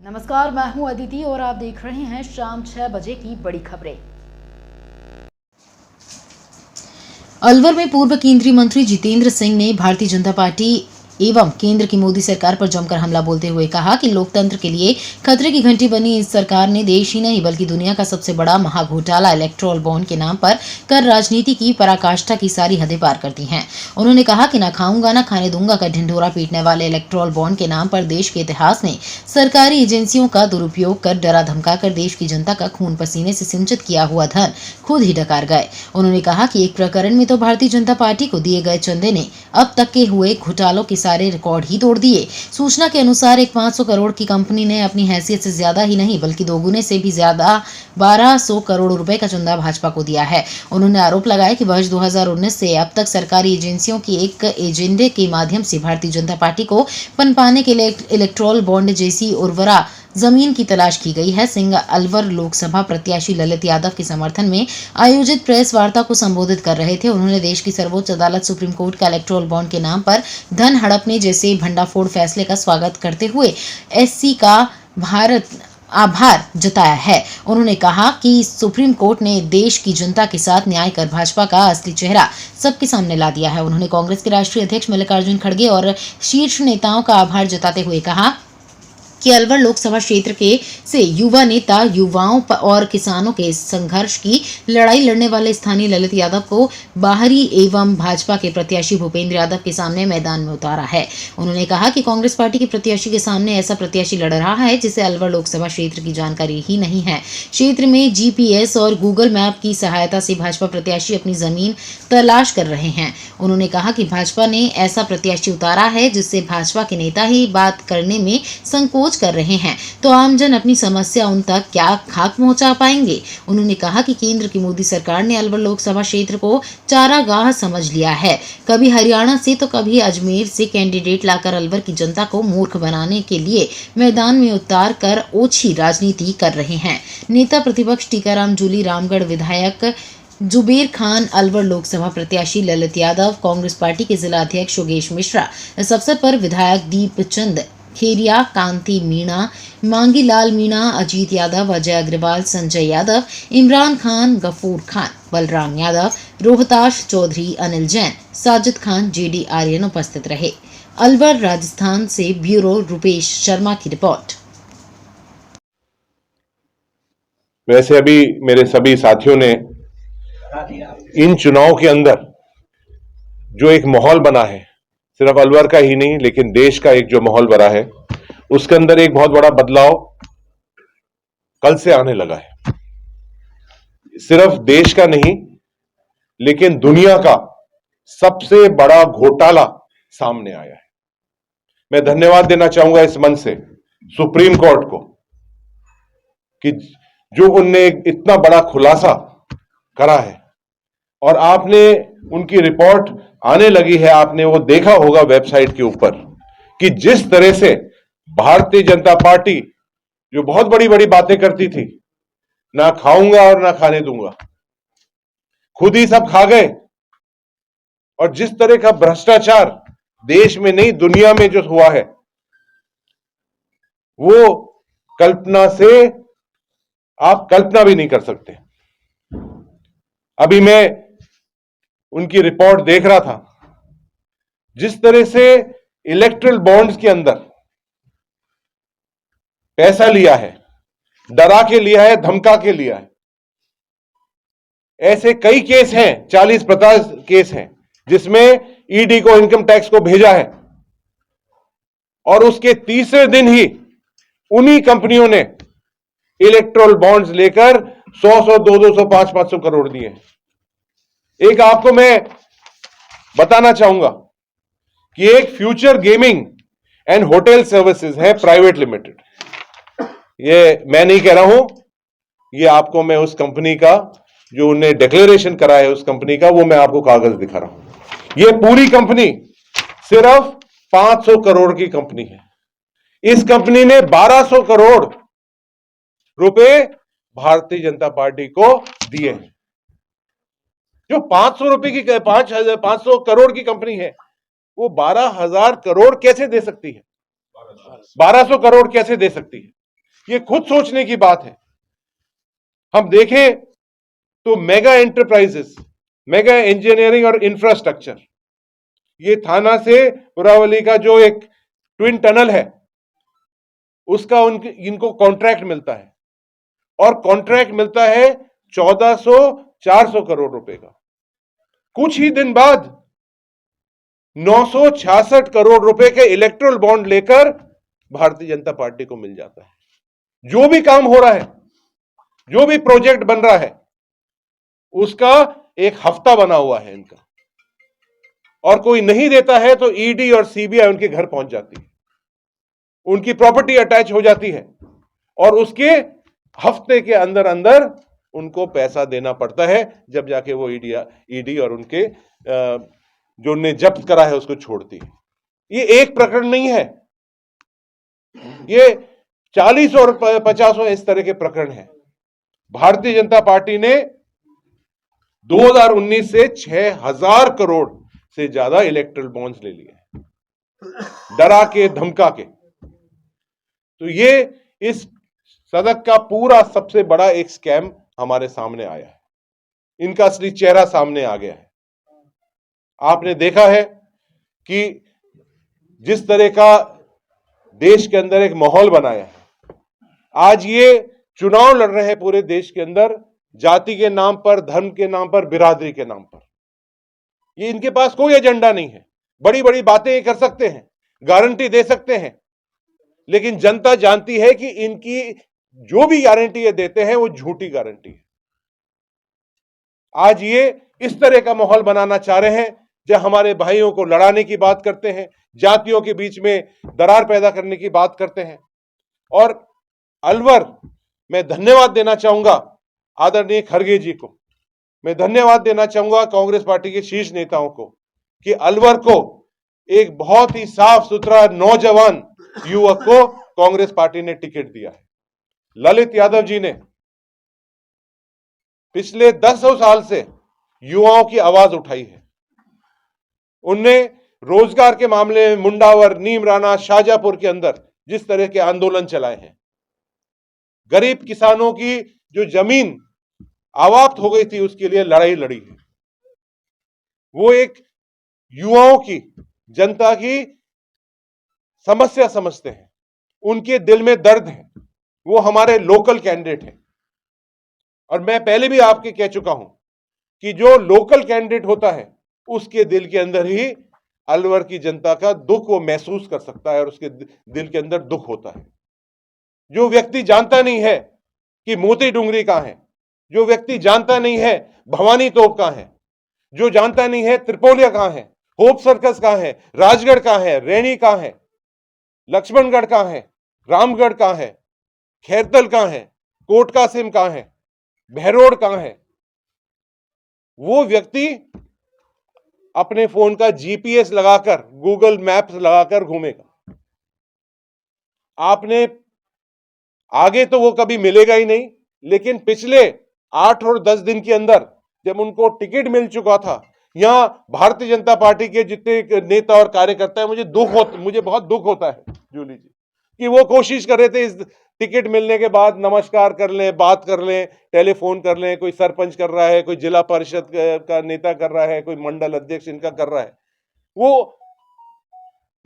नमस्कार, मैं हूं अदिति और आप देख रहे हैं शाम 6 बजे की बड़ी खबरें। अलवर में पूर्व केंद्रीय मंत्री जितेंद्र सिंह ने भारतीय जनता पार्टी एवं केंद्र की मोदी सरकार पर जमकर हमला बोलते हुए कहा कि लोकतंत्र के लिए खतरे की घंटी बनी इस सरकार ने देश ही नहीं बल्कि दुनिया का सबसे बड़ा महाघोटाला इलेक्टोरल बॉन्ड के नाम पर कर राजनीति की पराकाष्ठा की सारी हदें पार कर दी हैं। उन्होंने कहा कि ना खाऊंगा ना खाने दूंगा का ढिंढोरा पीटने वाले इलेक्टोरल बॉन्ड के नाम पर देश के इतिहास में सरकारी एजेंसियों का दुरुपयोग कर डरा धमकाकर देश की जनता का खून पसीने से सिंचित किया हुआ धन खुद ही डकार गए। उन्होंने कहा कि एक प्रकरण में तो भारतीय जनता पार्टी को दिए गए चंदे ने अब तक के हुए घोटालों के सारे रिकॉर्ड ही तोड़ दिए। सूचना के अनुसार एक 500 करोड़ की कंपनी ने अपनी हैसियत से ज्यादा ही नहीं बल्कि दोगुने से भी ज्यादा 1200 करोड़ रुपए का चंदा भाजपा को दिया है। उन्होंने आरोप लगाया कि वर्ष 2019 से अब तक सरकारी एजेंसियों की एक एजेंडे के माध्यम से भारतीय जनता पार्टी को पनपाने के लिए इलेक्टोरल बॉन्ड जैसी उर्वरा जमीन की तलाश की गई है। सिंह अलवर लोकसभा प्रत्याशी ललित यादव के समर्थन में आयोजित प्रेस वार्ता को संबोधित कर रहे थे। उन्होंने देश की सर्वोच्च अदालत सुप्रीम कोर्ट का इलेक्टोरल बॉन्ड के नाम पर धन हड़पने जैसे भंडाफोड़ फैसले का स्वागत करते हुए एससी का आभार जताया है। उन्होंने कहा कि सुप्रीम कोर्ट ने देश की जनता के साथ न्याय कर भाजपा का असली चेहरा सबके सामने ला दिया है। उन्होंने कांग्रेस के राष्ट्रीय अध्यक्ष मल्लिकार्जुन खड़गे और शीर्ष नेताओं का आभार जताते हुए कहा कि अलवर लोकसभा क्षेत्र के से युवा नेता युवाओं और किसानों के संघर्ष की लड़ाई लड़ने वाले स्थानीय ललित यादव को बाहरी एवं भाजपा के प्रत्याशी भूपेंद्र यादव के सामने मैदान में उतारा है। उन्होंने कहा कि कांग्रेस पार्टी के प्रत्याशी के सामने ऐसा प्रत्याशी लड़ रहा है जिसे अलवर लोकसभा क्षेत्र की जानकारी ही नहीं है। क्षेत्र में जीपीएस और गूगल मैप की सहायता से भाजपा प्रत्याशी अपनी जमीन तलाश कर रहे हैं। उन्होंने कहा कि भाजपा ने ऐसा प्रत्याशी उतारा है जिससे भाजपा के नेता ही बात करने में संकोच कर रहे हैं, तो आमजन अपनी समस्या उन तक क्या खाक पहुंचा पाएंगे। उन्होंने कहा कि केंद्र की मोदी सरकार ने अलवर लोकसभा क्षेत्र को चारागाह समझ लिया है। कभी हरियाणा से तो कभी अजमेर से कैंडिडेट लाकर अलवर की जनता को मूर्ख बनाने के लिए मैदान में उतार कर ओछी राजनीति कर रहे हैं। नेता प्रतिपक्ष टीकाराम जूली, रामगढ़ विधायक जुबेर खान, अलवर लोकसभा प्रत्याशी ललित यादव, कांग्रेस पार्टी के जिला अध्यक्ष योगेश मिश्रा, इस अवसर पर विधायक दीपचंद खेरिया, कांति मीणा, मांगीलाल मीणा, अजीत यादव, अजय अग्रवाल, संजय यादव, इमरान खान, गफूर खान, बलराम यादव, रोहताश चौधरी, अनिल जैन, साजिद खान, जेडी आर्यन उपस्थित रहे। अलवर राजस्थान से ब्यूरो रुपेश शर्मा की रिपोर्ट। वैसे अभी मेरे सभी साथियों ने इन चुनाव के अंदर जो एक माहौल बना है, सिर्फ अलवर का ही नहीं लेकिन देश का एक जो माहौल बना है, उसके अंदर एक बहुत बड़ा बदलाव कल से आने लगा है। सिर्फ देश का नहीं लेकिन दुनिया का सबसे बड़ा घोटाला सामने आया है। मैं धन्यवाद देना चाहूंगा इस मंच से सुप्रीम कोर्ट को कि जो उनने इतना बड़ा खुलासा करा है और आपने उनकी रिपोर्ट आने लगी है। आपने वो देखा होगा वेबसाइट के ऊपर कि जिस तरह से भारतीय जनता पार्टी जो बहुत बड़ी बड़ी बातें करती थी, ना खाऊंगा और ना खाने दूंगा, खुद ही सब खा गए। और जिस तरह का भ्रष्टाचार देश में नहीं दुनिया में जो हुआ है, वो कल्पना से आप कल्पना भी नहीं कर सकते। अभी मैं उनकी रिपोर्ट देख रहा था, जिस तरह से इलेक्टोरल बॉन्ड्स के अंदर पैसा लिया है, डरा के लिया है, धमका के लिया है। ऐसे कई केस हैं, 40-50 केस हैं जिसमें ईडी को, इनकम टैक्स को भेजा है और उसके तीसरे दिन ही उन्हीं कंपनियों ने इलेक्टोरल बॉन्ड्स लेकर 100, 200, 500 करोड़ दिए। एक आपको मैं बताना चाहूंगा कि एक future gaming and hotel services है प्राइवेट लिमिटेड। ये मैं नहीं कह रहा हूं, ये आपको मैं उस कंपनी का जो उन्हें डिक्लेरेशन करा है उस कंपनी का, वो मैं आपको कागज दिखा रहा हूं। ये पूरी कंपनी सिर्फ 500 करोड़ की कंपनी है। इस कंपनी ने 1200 करोड़ रुपए भारतीय जनता पार्टी को दिए हैं। जो 500 रुपए की 500 करोड़ की कंपनी है, वो 12,000 करोड़ कैसे दे सकती है? 1200 करोड़ कैसे दे सकती है? ये खुद सोचने की बात है। हम देखें तो मेगा एंटरप्राइजेस, मेगा इंजीनियरिंग और इंफ्रास्ट्रक्चर, ये थाना से पुरावली का जो एक ट्विन टनल है, उसका इनको कॉन्ट्रैक्ट मिलता है, और कॉन्ट्रैक्ट मिलता है 1400-400 करोड़ रुपए का। कुछ ही दिन बाद 966 करोड़ रुपए के इलेक्ट्रल बॉन्ड लेकर भारतीय जनता पार्टी को मिल जाता है। जो भी काम हो रहा है, जो भी प्रोजेक्ट बन रहा है, उसका एक हफ्ता बना हुआ है इनका, और कोई नहीं देता है तो ईडी और सीबीआई उनके घर पहुंच जाती है, उनकी प्रॉपर्टी अटैच हो जाती है, और उसके हफ्ते के अंदर अंदर उनको पैसा देना पड़ता है, जब जाके वो ईडी और उनके जो उन्हें जब्त करा है उसको छोड़ती है। ये एक प्रकरण नहीं है, ये 40 और 50 इस तरह के प्रकरण हैं। भारतीय जनता पार्टी ने 2019 से 6000 करोड़ से ज्यादा इलेक्ट्रल बॉन्ड्स ले लिए, डरा के धमका के। तो ये इस सदक का पूरा सबसे बड़ा एक स्कैम हमारे सामने आया है, इनका असली चेहरा सामने आ गया है। आपने देखा है कि जिस तरह का देश के अंदर एक माहौल बनाया है, आज ये चुनाव लड़ रहे हैं पूरे देश के अंदर, जाति के नाम पर, धर्म के नाम पर, बिरादरी के नाम पर। ये इनके पास कोई एजेंडा नहीं है। बड़ी बड़ी बातें ये कर सकते हैं, गारंटी दे सकते हैं, लेकिन जनता जानती है कि इनकी जो भी गारंटी ये देते हैं वो झूठी गारंटी है। आज ये इस तरह का माहौल बनाना चाह रहे हैं, जब हमारे भाइयों को लड़ाने की बात करते हैं, जातियों के बीच में दरार पैदा करने की बात करते हैं। और अलवर, मैं धन्यवाद देना चाहूंगा आदरणीय खड़गे जी को, मैं धन्यवाद देना चाहूंगा कांग्रेस पार्टी के शीर्ष नेताओं को, कि अलवर को एक बहुत ही साफ सुथरा नौजवान युवक को कांग्रेस पार्टी ने टिकट दिया है। ललित यादव जी ने पिछले 10 साल से युवाओं की आवाज उठाई है। उनने रोजगार के मामले में मुंडावर, नीमराना, शाहजहांपुर के अंदर जिस तरह के आंदोलन चलाए हैं, गरीब किसानों की जो जमीन आवाप्त हो गई थी उसके लिए लड़ाई लड़ी है। वो एक युवाओं की, जनता की समस्या समझते हैं, उनके दिल में दर्द है। वो हमारे लोकल कैंडिडेट हैं, और मैं पहले भी आपके कह चुका हूं कि जो लोकल कैंडिडेट होता है उसके दिल के अंदर ही अलवर की जनता का दुख वो महसूस कर सकता है, और उसके दिल के अंदर दुख होता है। जो व्यक्ति जानता नहीं है कि मोती डूंगरी कहां है, जो व्यक्ति जानता नहीं है भवानी तोप कहां है, जो जानता नहीं है त्रिपोलिया कहां है, होप सर्कस कहां है, राजगढ़ कहां है, रैनी कहां है, लक्ष्मणगढ़ कहां है, रामगढ़ कहां है, खैरतल कहां है, कोट कासिम कहां है, बहरोड कहां है, वो व्यक्ति अपने फोन का जीपीएस लगाकर, गूगल मैप्स लगाकर घूमेगा। आपने आगे तो वो कभी मिलेगा ही नहीं, लेकिन पिछले 8 और 10 दिन के अंदर जब उनको टिकट मिल चुका था, यहां भारतीय जनता पार्टी के जितने नेता और कार्यकर्ता है, मुझे बहुत दुख होता है जूली जी, कि वो कोशिश कर रहे थे इस टिकट मिलने के बाद नमस्कार कर लें, बात कर लें, टेलीफोन कर लें, कोई सरपंच कर रहा है, कोई जिला परिषद का नेता कर रहा है, कोई मंडल अध्यक्ष इनका कर रहा है। वो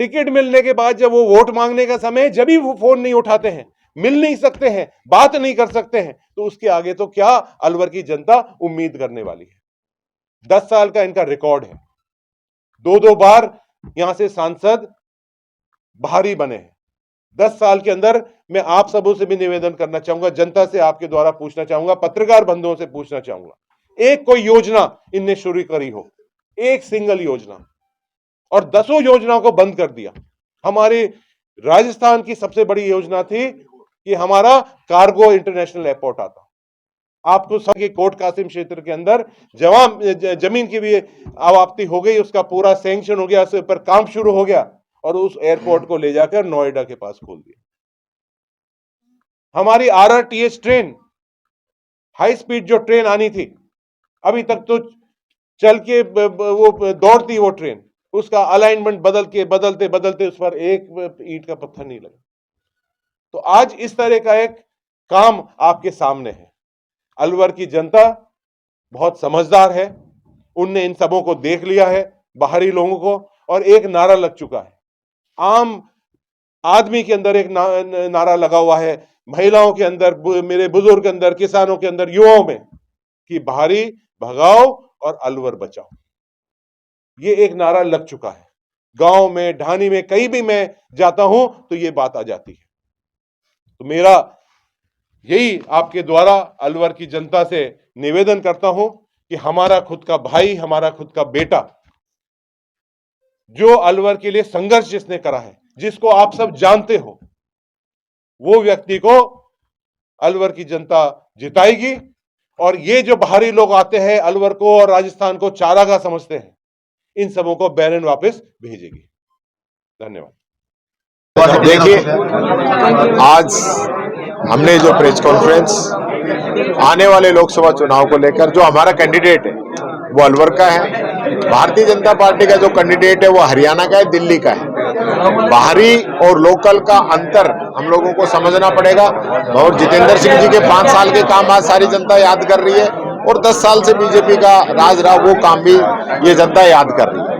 टिकट मिलने के बाद जब वो वोट मांगने का समय, जब भी वो फोन नहीं उठाते हैं, मिल नहीं सकते हैं, बात नहीं कर सकते हैं, तो उसके आगे तो क्या अलवर की जनता उम्मीद करने वाली है। 10 साल का इनका रिकॉर्ड है, 2 बार यहां से सांसद बाहरी बने हैं। 10 साल के अंदर मैं आप सबों से भी निवेदन करना चाहूंगा, जनता से आपके द्वारा पूछना चाहूंगा, पत्रकार बंधुओं से पूछना चाहूंगा, एक कोई योजना इनने शुरू करी हो, एक सिंगल योजना, और 10 योजनाओं को बंद कर दिया। हमारी राजस्थान की सबसे बड़ी योजना थी कि हमारा कार्गो इंटरनेशनल एयरपोर्ट आता। आपको सबके कोट कासिम क्षेत्र के अंदर जमीन की भी आवाप्ति हो गई, उसका पूरा सैंक्शन हो गया, उसके ऊपर काम शुरू हो गया, और उस एयरपोर्ट को ले जाकर नोएडा के पास खोल दिया। हमारी आरआरटीएस ट्रेन, हाई स्पीड जो ट्रेन आनी थी, अभी तक तो चल के वो दौड़ती वो ट्रेन, उसका अलाइनमेंट बदलते बदलते उस पर एक ईंट का पत्थर नहीं लगा। तो आज इस तरह का एक काम आपके सामने है। अलवर की जनता बहुत समझदार है, उनने इन सबों को देख लिया है, बाहरी लोगों को, और एक नारा लग चुका है। आम आदमी के अंदर एक नारा लगा हुआ है, महिलाओं के अंदर, मेरे बुजुर्ग के अंदर, किसानों के अंदर, युवाओं में, कि बाहरी भगाओ और अलवर बचाओ। ये एक नारा लग चुका है। गांव में, ढानी में, कहीं भी मैं जाता हूं तो ये बात आ जाती है। तो मेरा यही आपके द्वारा अलवर की जनता से निवेदन करता हूं कि हमारा खुद का भाई, हमारा खुद का बेटा, जो अलवर के लिए संघर्ष जिसने करा है, जिसको आप सब जानते हो, वो व्यक्ति को अलवर की जनता जिताएगी। और ये जो बाहरी लोग आते हैं अलवर को और राजस्थान को चारागाह समझते हैं, इन सबों को बैरन वापस भेजेगी। धन्यवाद। देखिए, आज हमने जो प्रेस कॉन्फ्रेंस आने वाले लोकसभा चुनाव को लेकर, जो हमारा कैंडिडेट है वो अलवर का है, भारतीय जनता पार्टी का जो कैंडिडेट है वो हरियाणा का है, दिल्ली का है। बाहरी और लोकल का अंतर हम लोगों को समझना पड़ेगा। और जितेंद्र सिंह जी के 5 साल के काम आज सारी जनता याद कर रही है, और 10 साल से बीजेपी का राज रहा, वो काम भी ये जनता याद कर रही है।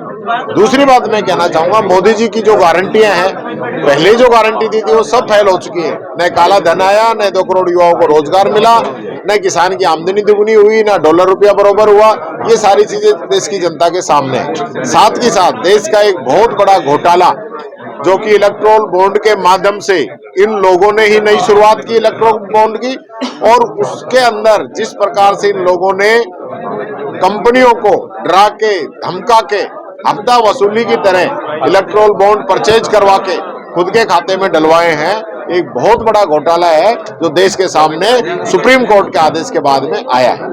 दूसरी बात मैं कहना चाहूंगा, मोदी जी की जो गारंटियां हैं, पहले जो गारंटी दी थी वो सब फेल हो चुकी है। न काला धन आया, न 2 करोड़ युवाओं को रोजगार मिला, न किसान की आमदनी दुगुनी हुई, न डॉलर रुपया बराबर हुआ। ये सारी चीजें देश की जनता के सामने है। साथ ही साथ देश का एक बहुत बड़ा घोटाला, जो कि इलेक्ट्रोल बॉन्ड के माध्यम से इन लोगों ने ही नई शुरुआत की इलेक्ट्रोल बॉन्ड की, और उसके अंदर जिस प्रकार से इन लोगों ने कंपनियों को डरा के, धमका के, हफ्ता वसूली की तरह इलेक्ट्रोल बॉन्ड परचेज करवा के खुद के खाते में डलवाए हैं, एक बहुत बड़ा घोटाला है जो देश के सामने सुप्रीम कोर्ट के आदेश के बाद में आया है।